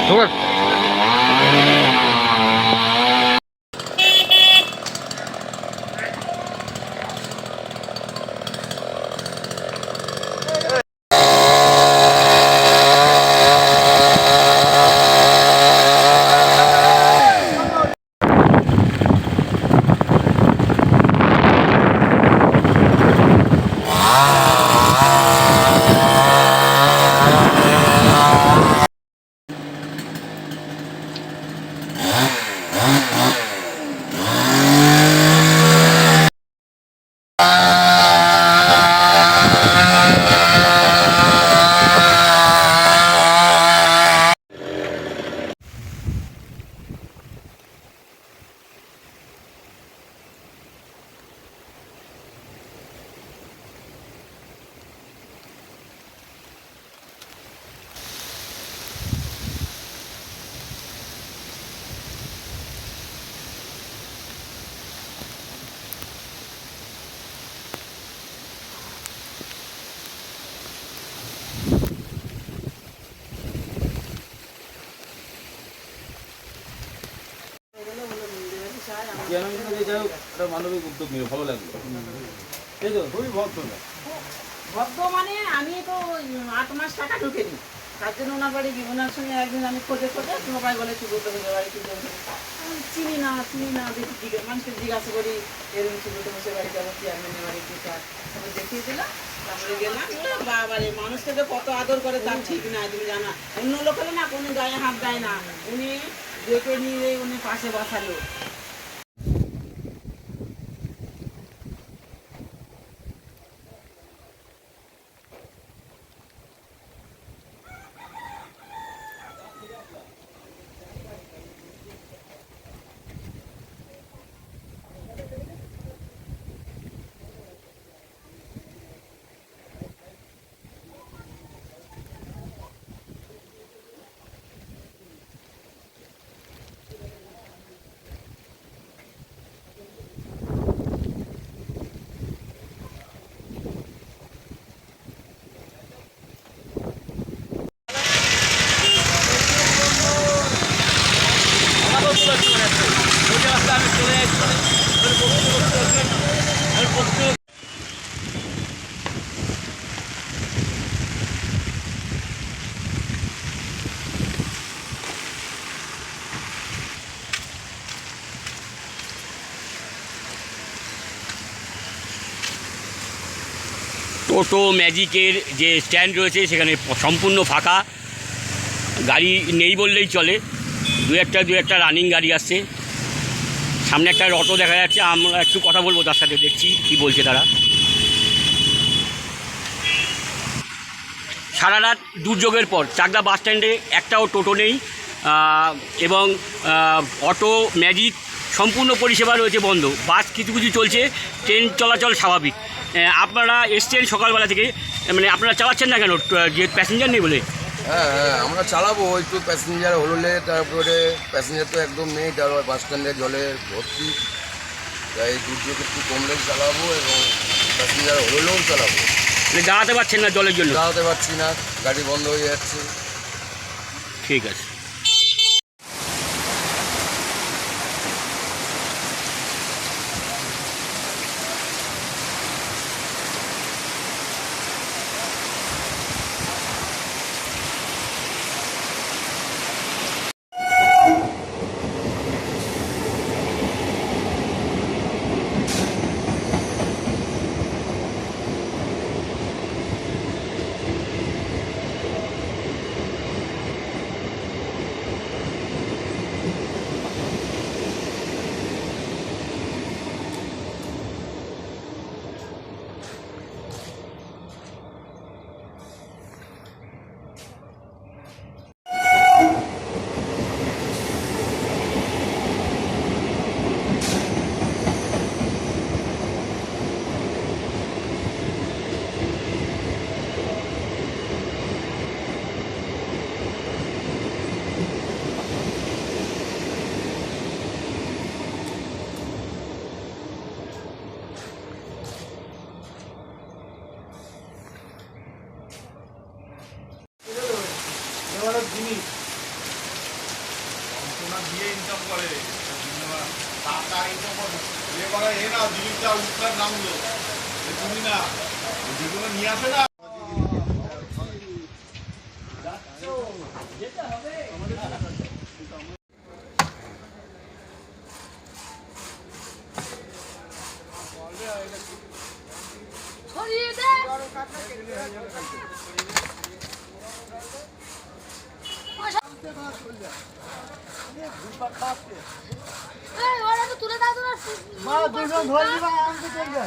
ঢোকাক। মানবিক উদ্যোগ নিয়ে ভালো লাগলো, এই তো খুবই ভদ্র। ভদ্র মানে আমি তো 8 মাস টাকা ঢুকেনি, তার জন্য ওনার বাড়ি ওনার সঙ্গে একদিন আমি খোঁজে সবাই বলে সুব্রত বাড়ি চিনি না দেখি মানুষকে জিজ্ঞাসা করি এরকম সুব্রত বসে বাড়ি যাবো, চেয়ারম্যানের বাড়ি যেটা দেখিয়ে দিলাম। তারপরে গেলাম, বাবারে মানুষ থেকে কত আদর করে তার ঠিক না, তুমি জানা। অন্য লোক হলে না কোনো গায়ে হাত দেয় না, উনি ডেকে নিয়ে উনি পাশে বসালো। টোটো ম্যাজিকের যে স্ট্যান্ড রয়েছে সেখানে সম্পূর্ণ ফাঁকা, গাড়ি নেই বললেই চলে। দু একটা রানিং গাড়ি আসছে, সামনে একটা অটো দেখা যাচ্ছে। আমরা একটু কথা বলবো তার সাথে, দেখছি কি বলছে তারা। সারা রাত দুর্যোগের পর চাকদা বাস স্ট্যান্ডে একটাও টোটো নেই এবং অটো ম্যাজিক সম্পূর্ণ পরিষেবা রয়েছে বন্ধ। বাস কিছু কিছু চলছে, ট্রেন চলাচল স্বাভাবিক। আপনারা এসছেন সকালবেলা থেকে, মানে আপনারা চালাচ্ছেন না কেন? যে প্যাসেঞ্জার নেই বলে? হ্যাঁ আমরা চালাবো, একটু প্যাসেঞ্জার হলে, তারপরে প্যাসেঞ্জার তো একদম নেই, তারপর বাস স্ট্যান্ডে জলে ভর্তি, তাই দুর্যোগ একটু কমলে চালাবো এবং প্যাসেঞ্জার হলেও চালাবো। মানে দাঁড়াতে পারছেন না জলের জন্য? দাঁড়াতে পারছি না, গাড়ি বন্ধ হয়ে যাচ্ছে। ঠিক আছে। জিনিস দিয়ে ইনকাম করে টাকা ইনকাম করে এবারে এ না দিদিটা উত্তর নামলো তুমি না যেগুলো নিয়ে আসে না ছড়িয়ে দে ওরা তো তুলে দাও তোরা মা দুজন ধরবি ভাই আমি তো চলবে